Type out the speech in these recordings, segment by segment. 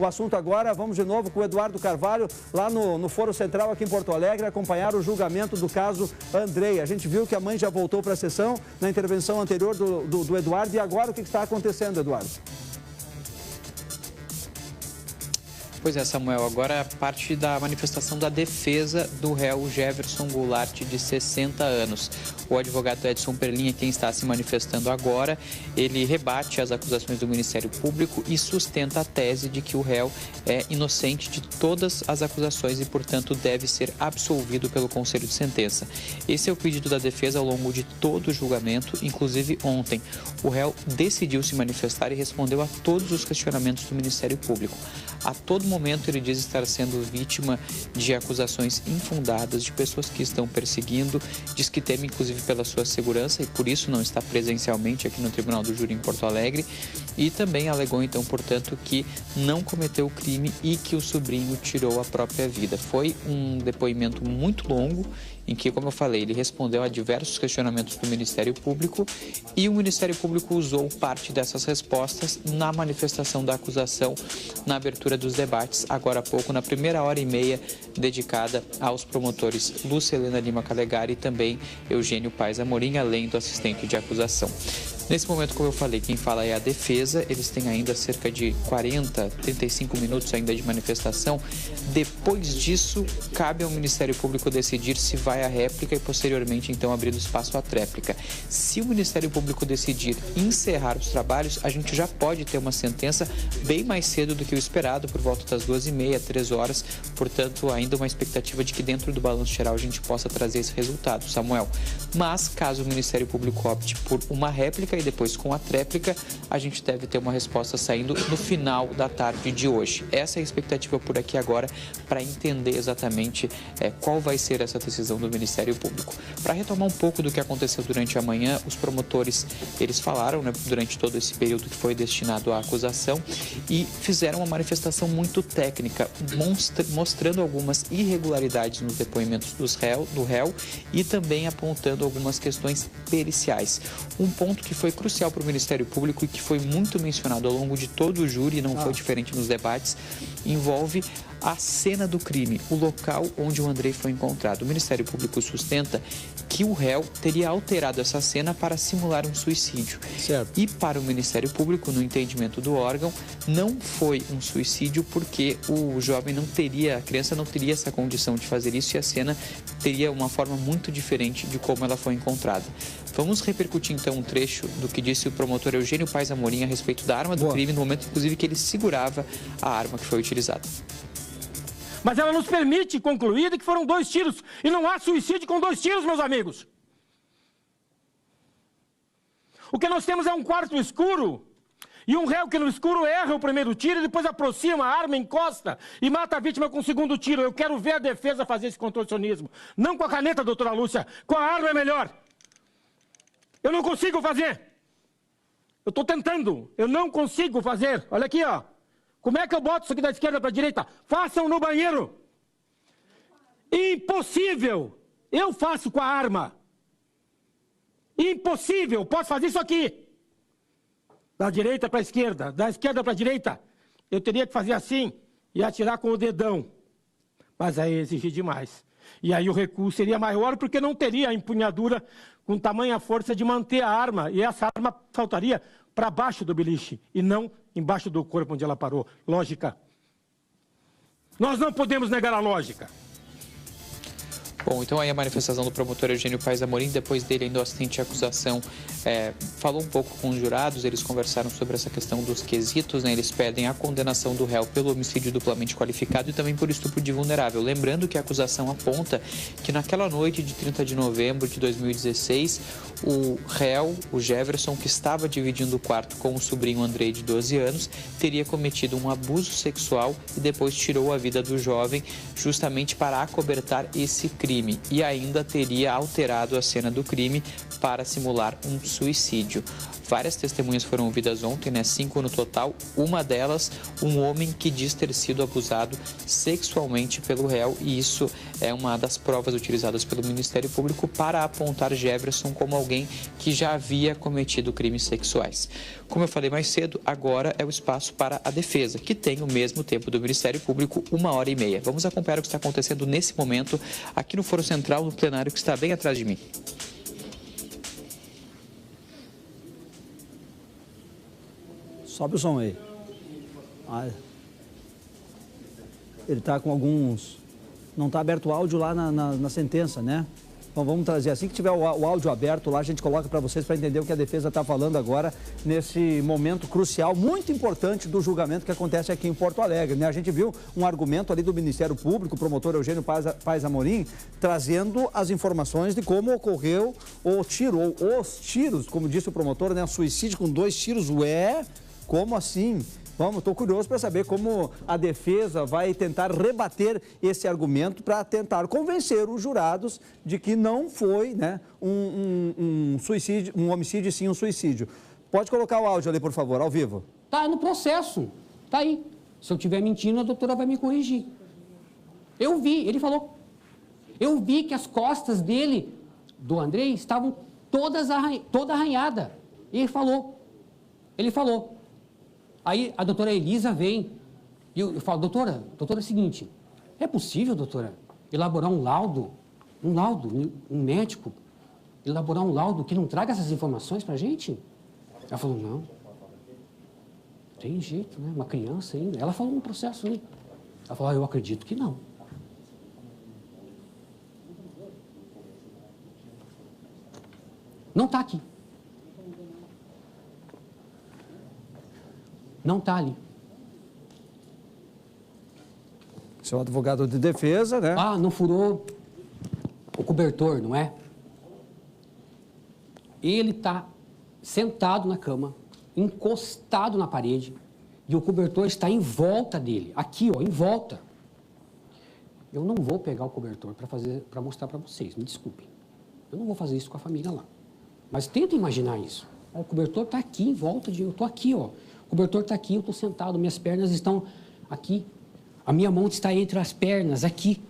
o assunto agora. Vamos de novo com o Eduardo Carvalho, lá no Foro Central, aqui em Porto Alegre, acompanhar o julgamento do caso Andrei. A gente viu que a mãe já voltou para a sessão na intervenção anterior do Eduardo. E agora o que está acontecendo, Eduardo? Pois é, Samuel, agora parte da manifestação da defesa do réu Jefferson Goulart, de 60 anos. O advogado Edson Perlin é quem está se manifestando agora. Ele rebate as acusações do Ministério Público e sustenta a tese de que o réu é inocente de todas as acusações e, portanto, deve ser absolvido pelo Conselho de Sentença. Esse é o pedido da defesa ao longo de todo o julgamento, inclusive ontem. O réu decidiu se manifestar e respondeu a todos os questionamentos do Ministério Público. A todo momento ele diz estar sendo vítima de acusações infundadas de pessoas que estão perseguindo, diz que teme inclusive pela sua segurança e por isso não está presencialmente aqui no Tribunal do Júri em Porto Alegre, e também alegou então, portanto, que não cometeu o crime e que o sobrinho tirou a própria vida. Foi um depoimento muito longo em que, como eu falei, ele respondeu a diversos questionamentos do Ministério Público e o Ministério Público usou parte dessas respostas na manifestação da acusação na abertura dos debates, agora há pouco, na primeira hora e meia dedicada aos promotores Lúcia Helena Lima Calegari e também Eugênio Paes Amorim, além do assistente de acusação. Nesse momento, como eu falei, quem fala é a defesa. Eles têm ainda cerca de 35 minutos ainda de manifestação. Depois disso, cabe ao Ministério Público decidir se vai à réplica e posteriormente, então, abrir espaço à tréplica. Se o Ministério Público decidir encerrar os trabalhos, a gente já pode ter uma sentença bem mais cedo do que o esperado, por volta das 2h30, 3 horas. Portanto, ainda uma expectativa de que dentro do balanço geral a gente possa trazer esse resultado, Samuel. Mas, caso o Ministério Público opte por uma réplica e depois com a tréplica, a gente deve ter uma resposta saindo no final da tarde de hoje. Essa é a expectativa por aqui agora para entender exatamente qual vai ser essa decisão do Ministério Público. Para retomar um pouco do que aconteceu durante a manhã, os promotores, eles falaram, durante todo esse período que foi destinado à acusação e fizeram uma manifestação muito técnica, mostrando algumas irregularidades nos depoimentos do réu e também apontando algumas questões periciais. Um ponto que foi crucial para o Ministério Público e que foi muito mencionado ao longo de todo o júri, e não foi diferente nos debates, envolve a cena do crime, o local onde o Andrei foi encontrado. O Ministério Público sustenta que o réu teria alterado essa cena para simular um suicídio. Certo. E para o Ministério Público, no entendimento do órgão, não foi um suicídio porque o jovem a criança não teria essa condição de fazer isso e a cena teria uma forma muito diferente de como ela foi encontrada. Vamos repercutir então um trecho do que disse o promotor Eugênio Paes Amorim a respeito da arma do crime, no momento inclusive que ele segurava a arma que foi utilizada. Mas ela nos permite concluir que foram 2 tiros. E não há suicídio com 2 tiros, meus amigos. O que nós temos é um quarto escuro. E um réu que no escuro erra o primeiro tiro e depois aproxima a arma, encosta e mata a vítima com o segundo tiro. Eu quero ver a defesa fazer esse contorcionismo. Não com a caneta, doutora Lúcia. Com a arma é melhor. Eu não consigo fazer. Eu estou tentando. Eu não consigo fazer. Olha aqui, ó. Como é que eu boto isso aqui da esquerda para a direita? Façam no banheiro. Impossível. Eu faço com a arma. Impossível. Posso fazer isso aqui. Da direita para a esquerda, da esquerda para a direita. Eu teria que fazer assim e atirar com o dedão. Mas aí exigir demais. E aí o recuo seria maior porque não teria a empunhadura com tamanha força de manter a arma. E essa arma saltaria para baixo do beliche e não embaixo do corpo onde ela parou. Lógica. Nós não podemos negar a lógica. Bom, então aí a manifestação do promotor Eugênio Paes Amorim, depois dele ainda o assistente de acusação falou um pouco com os jurados, eles conversaram sobre essa questão dos quesitos, eles pedem a condenação do réu pelo homicídio duplamente qualificado e também por estupro de vulnerável. Lembrando que a acusação aponta que naquela noite de 30 de novembro de 2016, o réu, o Jefferson, que estava dividindo o quarto com o sobrinho Andrei, de 12 anos, teria cometido um abuso sexual e depois tirou a vida do jovem justamente para acobertar esse crime. crime e ainda teria alterado a cena do crime para simular um suicídio. Várias testemunhas foram ouvidas ontem, 5 no total. Uma delas, um homem que diz ter sido abusado sexualmente pelo réu, e isso é uma das provas utilizadas pelo Ministério Público para apontar Jefferson como alguém que já havia cometido crimes sexuais. Como eu falei mais cedo, agora é o espaço para a defesa, que tem o mesmo tempo do Ministério Público, 1h30. Vamos acompanhar o que está acontecendo nesse momento aqui no Foro Central, no plenário que está bem atrás de mim. Sobe o som aí. Ele está com alguns... Não está aberto o áudio lá na sentença, né? Então vamos trazer. Assim que tiver o áudio aberto lá, a gente coloca para vocês para entender o que a defesa está falando agora nesse momento crucial, muito importante do julgamento que acontece aqui em Porto Alegre, né? A gente viu um argumento ali do Ministério Público, o promotor Eugênio Paes Amorim, trazendo as informações de como ocorreu o tiro, ou os tiros, como disse o promotor, né? Suicídio com 2 tiros. Ué, como assim? Vamos, estou curioso para saber como a defesa vai tentar rebater esse argumento para tentar convencer os jurados de que não foi, né, um suicídio, um homicídio, sim um suicídio. Pode colocar o áudio ali, por favor, ao vivo. Tá no processo, tá aí. Se eu estiver mentindo, a doutora vai me corrigir. Eu vi, ele falou. Eu vi que as costas dele, do Andrei, estavam toda arranhada. Ele falou. Aí a doutora Elisa vem e eu falo, doutora, é o seguinte, é possível, doutora, elaborar um laudo, um médico, elaborar um laudo que não traga essas informações pra gente? Ela falou, não, tem jeito, né, uma criança ainda. Ela falou no processo aí. Ela falou, eu acredito que não. Não tá aqui. Não está ali. Seu advogado de defesa, né? Ah, não furou o cobertor, não é? Ele está sentado na cama, encostado na parede, e o cobertor está em volta dele. Aqui, ó, em volta. Eu não vou pegar o cobertor para mostrar para vocês, me desculpem. Eu não vou fazer isso com a família lá. Mas tenta imaginar isso. O cobertor está aqui em volta de... Eu estou aqui, ó. O cobertor está aqui, eu estou sentado, minhas pernas estão aqui. A minha mão está entre as pernas, aqui.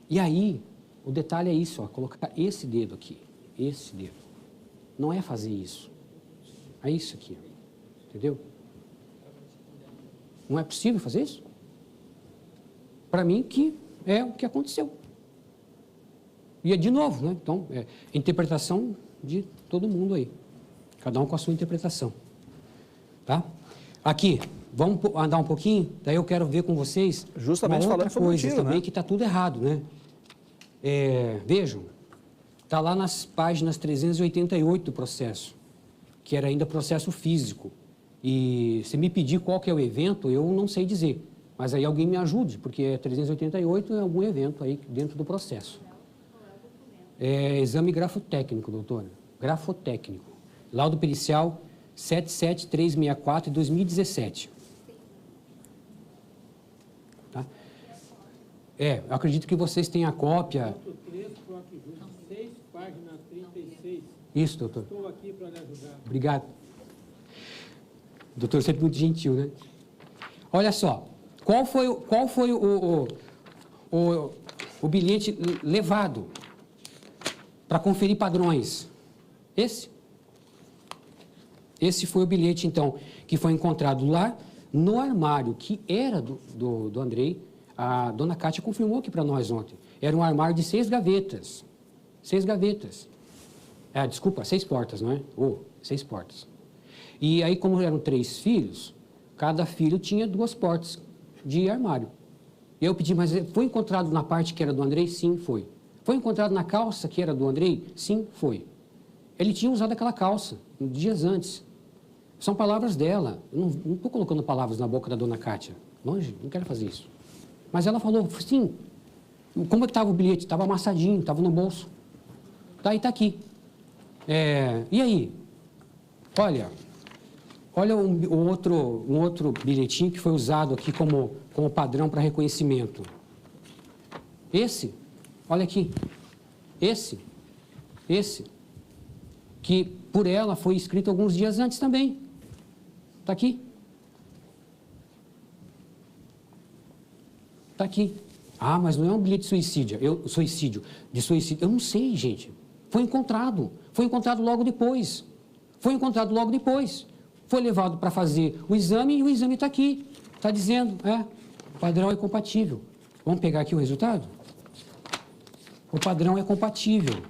E aí, o detalhe é isso, ó, colocar esse dedo aqui, esse dedo. Não é fazer isso. É isso aqui, entendeu? Não é possível fazer isso? Para mim, que é o que aconteceu. E é de novo, né? Então, é interpretação de todo mundo aí. Cada um com a sua interpretação. Tá? Aqui, vamos andar um pouquinho, daí eu quero ver com vocês justamente uma outra falando sobre coisa o tiro, também, né? que está tudo errado, né? Vejam, está lá nas páginas 388 do processo, que era ainda processo físico. E se me pedir qual que é o evento, eu não sei dizer. Mas aí alguém me ajude, porque 388 é algum evento aí dentro do processo. Exame grafotécnico, doutora. Grafotécnico. Laudo pericial 77364 de 2017. Tá? Eu acredito que vocês têm a cópia. 6, página 36. Isso, doutor. Estou aqui para lhe ajudar. Obrigado. Doutor, sempre muito gentil, né? Olha só, qual foi o bilhete levado para conferir padrões? Esse foi o bilhete, então, que foi encontrado lá no armário, que era do Andrei. A dona Cátia confirmou aqui para nós ontem. Era um armário de 6 gavetas. 6 gavetas. Desculpa, 6 portas, não é? 6 portas. E aí, como eram 3 filhos, cada filho tinha 2 portas de armário. E eu pedi, mas foi encontrado na parte que era do Andrei? Sim, foi. Foi encontrado na calça que era do Andrei? Sim, foi. Ele tinha usado aquela calça dias antes. São palavras dela. Eu não estou colocando palavras na boca da dona Cátia. Longe, não quero fazer isso. Mas ela falou, sim. Como é que estava o bilhete? Estava amassadinho, estava no bolso. Daí está aqui. E aí? Olha um outro bilhetinho que foi usado aqui como padrão para reconhecimento. Esse Olha aqui. Esse, que por ela foi escrito alguns dias antes também. Está aqui. Está aqui. Ah, mas não é um bilhete de suicídio. Eu não sei, gente. Foi encontrado logo depois. Foi levado para fazer o exame e o exame está aqui. Está dizendo, o padrão é compatível. Vamos pegar aqui o resultado? O padrão é compatível.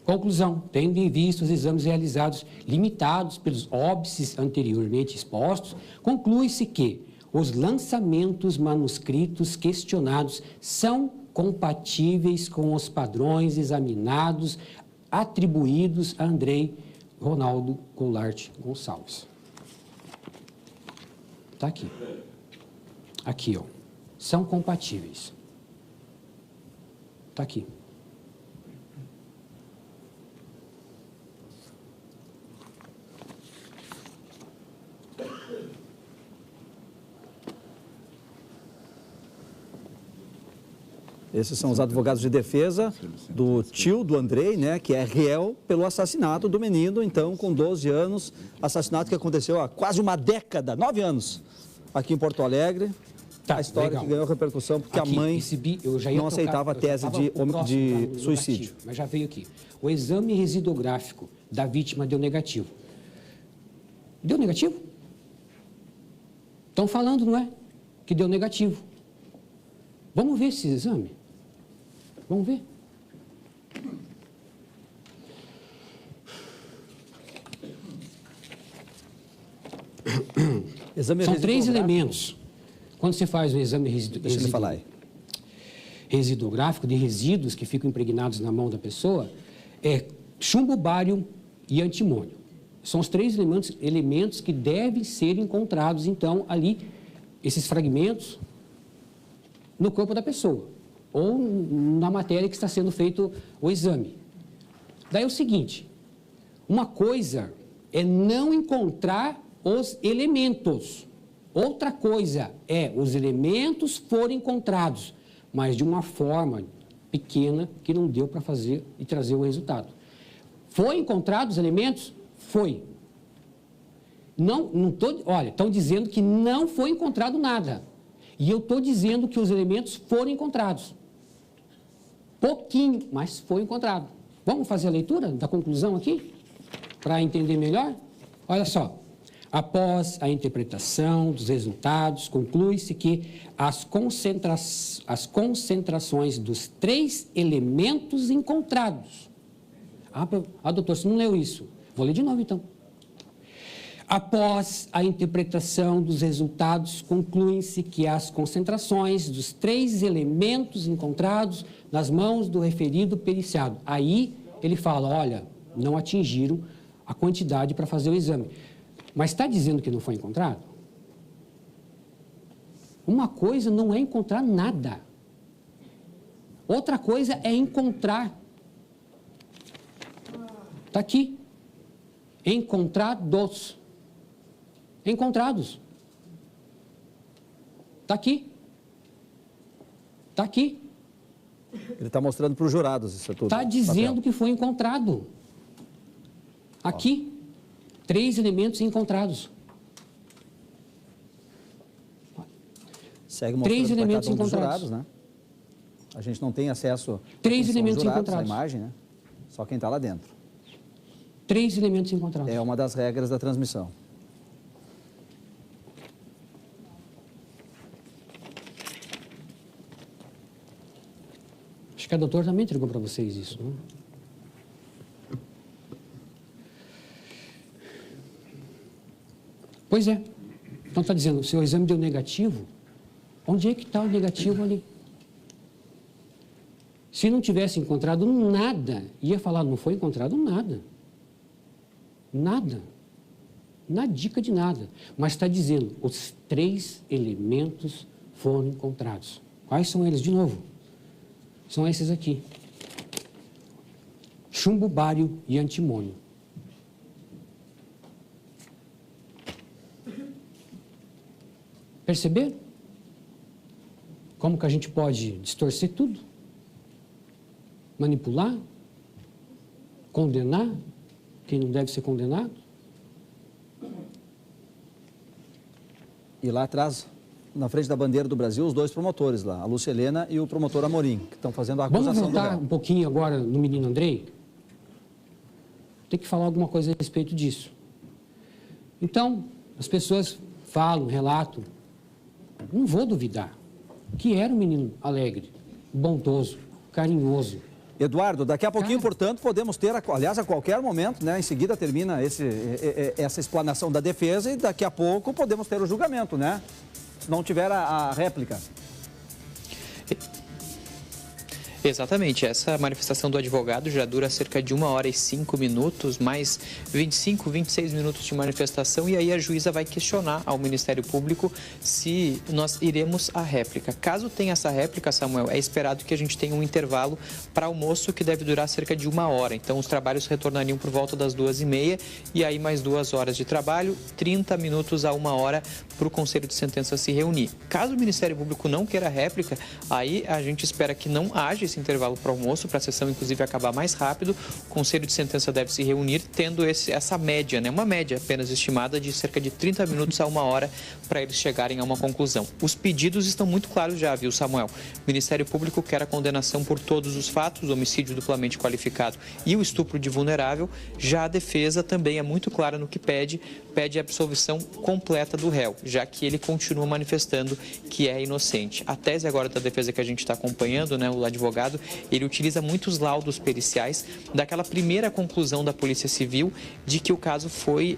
Conclusão, tendo em vista os exames realizados limitados pelos óbices anteriormente expostos, conclui-se que os lançamentos manuscritos questionados são compatíveis com os padrões examinados atribuídos a Andrei Ronaldo Goulart Gonçalves. Está aqui. Aqui, ó. São compatíveis. Está aqui. Esses são os advogados de defesa do tio do Andrei, né, que é réu pelo assassinato do menino, então, com 12 anos, assassinato que aconteceu há quase uma década, 9 anos, aqui em Porto Alegre. A história legal. Que ganhou repercussão porque aqui, a mãe não aceitava a tese de suicídio. Mas já veio aqui. O exame residográfico da vítima deu negativo. Deu negativo? Estão falando, não é? Que deu negativo. Vamos ver esse exame? Vamos ver? São 3 elementos. Quando você faz o exame residográfico de resíduos que ficam impregnados na mão da pessoa, é chumbo, bário e antimônio. São os 3 elementos que devem ser encontrados, então, ali, esses fragmentos, no corpo da pessoa, ou na matéria que está sendo feito o exame. Daí é o seguinte, uma coisa é não encontrar os elementos. Outra coisa é os elementos forem encontrados, mas de uma forma pequena que não deu para fazer e trazer o resultado. Foi encontrado os elementos? Foi. Olha, estão dizendo que não foi encontrado nada. E eu estou dizendo que os elementos foram encontrados. Pouquinho, mas foi encontrado. Vamos fazer a leitura da conclusão aqui? Para entender melhor? Olha só. Após a interpretação dos resultados, conclui-se que as concentrações dos 3 elementos encontrados... doutor, você não leu isso. Vou ler de novo, então. Após a interpretação dos resultados, conclui-se que as concentrações dos 3 elementos encontrados nas mãos do referido periciado. Aí ele fala, olha, não atingiram a quantidade para fazer o exame. Mas está dizendo que não foi encontrado? Uma coisa não é encontrar nada. Outra coisa é encontrar. Está aqui. Encontrados. Encontrados. Está aqui. Está aqui. Ele está mostrando para os jurados isso tudo. Está dizendo que foi encontrado. Aqui. 3 elementos encontrados. Segue mostrando 3 elementos encontrados. Jurados, né? A gente não tem acesso 3 elementos encontrados. À imagem, né? Só quem está lá dentro. 3 elementos encontrados. É uma das regras da transmissão. Acho que a doutora também entregou para vocês isso, não? Pois é. Então está dizendo, o seu exame deu negativo. Onde é que está o negativo ali? Se não tivesse encontrado nada, ia falar, não foi encontrado nada. Nada. Na dica de nada. Mas está dizendo, os 3 elementos foram encontrados. Quais são eles? De novo. São esses aqui. Chumbo, bário e antimônio. Perceberam? como que a gente pode distorcer tudo? Manipular? Condenar quem não deve ser condenado? E lá atrás, na frente da bandeira do Brasil, os dois promotores lá, a Lúcia Helena e o promotor Amorim, que estão fazendo a acusação do réu. Vamos voltar um pouquinho agora no menino Andrei? Tem que falar alguma coisa a respeito disso. Então, as pessoas falam, relatam, não vou duvidar, que era um menino alegre, bondoso, carinhoso. Eduardo, daqui a pouquinho, portanto, podemos ter, aliás, a qualquer momento, né? Em seguida termina essa explanação da defesa e daqui a pouco podemos ter o julgamento, né? Se não tiver a réplica. Exatamente, essa manifestação do advogado já dura cerca de 1 hora e 5 minutos, mais 25, 26 minutos de manifestação, e aí a juíza vai questionar ao Ministério Público se nós iremos à réplica. Caso tenha essa réplica, Samuel, é esperado que a gente tenha um intervalo para almoço que deve durar cerca de 1 hora. Então, os trabalhos retornariam por volta das 2h30 e aí mais 2 horas de trabalho, 30 minutos a 1 hora para o Conselho de Sentença se reunir. Caso o Ministério Público não queira réplica, aí a gente espera que não haja esse intervalo para almoço, para a sessão inclusive acabar mais rápido. O Conselho de Sentença deve se reunir tendo essa média, né? Uma média apenas estimada de cerca de 30 minutos a 1 hora para eles chegarem a uma conclusão. Os pedidos estão muito claros já, viu, Samuel? O Ministério Público quer a condenação por todos os fatos, o homicídio duplamente qualificado e o estupro de vulnerável. Já a defesa também é muito clara no que pede a absolvição completa do réu, já que ele continua manifestando que é inocente. A tese agora da defesa que a gente está acompanhando, né, o advogado, ele utiliza muitos laudos periciais daquela primeira conclusão da Polícia Civil de que o caso foi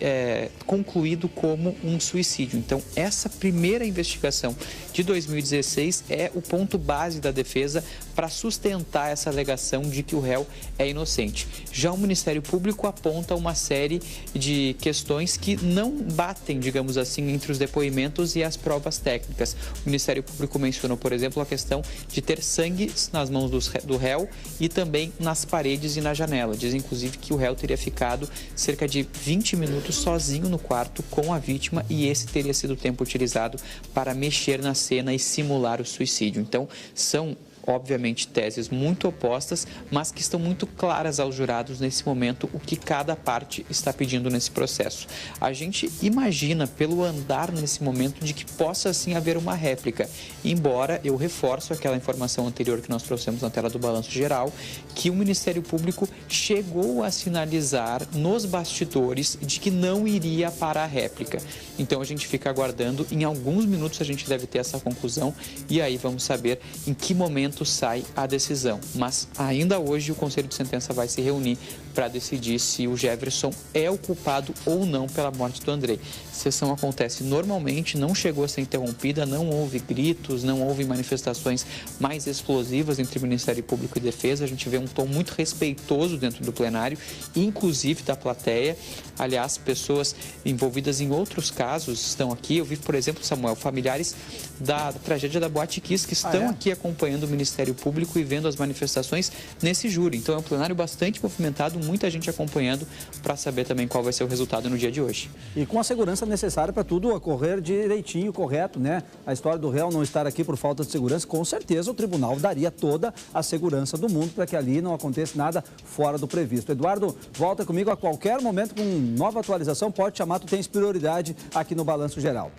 concluído como um suicídio. Então, essa primeira investigação de 2016 é o ponto base da defesa para sustentar essa alegação de que o réu é inocente. Já o Ministério Público aponta uma série de questões que não batem, digamos assim, entre os depoimentos e as provas técnicas. O Ministério Público mencionou, por exemplo, a questão de ter sangue nas mãos do réu e também nas paredes e na janela. Diz, inclusive, que o réu teria ficado cerca de 20 minutos sozinho no quarto com a vítima e esse teria sido o tempo utilizado para mexer na cena e simular o suicídio. Então, são obviamente teses muito opostas, mas que estão muito claras aos jurados nesse momento o que cada parte está pedindo nesse processo. A gente imagina, pelo andar nesse momento, de que possa sim haver uma réplica, embora eu reforço aquela informação anterior que nós trouxemos na tela do Balanço Geral, que o Ministério Público chegou a sinalizar nos bastidores de que não iria para a réplica. Então a gente fica aguardando, em alguns minutos a gente deve ter essa conclusão e aí vamos saber em que momento sai a decisão, mas ainda hoje o Conselho de Sentença vai se reunir para decidir se o Jefferson é o culpado ou não pela morte do Andrei. A sessão acontece normalmente, não chegou a ser interrompida, não houve gritos, não houve manifestações mais explosivas entre Ministério Público e Defesa. A gente vê um tom muito respeitoso dentro do plenário, inclusive da plateia. Aliás, pessoas envolvidas em outros casos estão aqui. Eu vi, por exemplo, Samuel, familiares da tragédia da Boate Kiss que estão aqui acompanhando o Ministério Público e vendo as manifestações nesse júri. Então é um plenário bastante movimentado, muita gente acompanhando para saber também qual vai ser o resultado no dia de hoje. E com a segurança necessária para tudo ocorrer direitinho, correto, né? A história do réu não estar aqui por falta de segurança, com certeza o tribunal daria toda a segurança do mundo para que ali não aconteça nada fora do previsto. Eduardo, volta comigo a qualquer momento com nova atualização, pode chamar, tu tens prioridade aqui no Balanço Geral.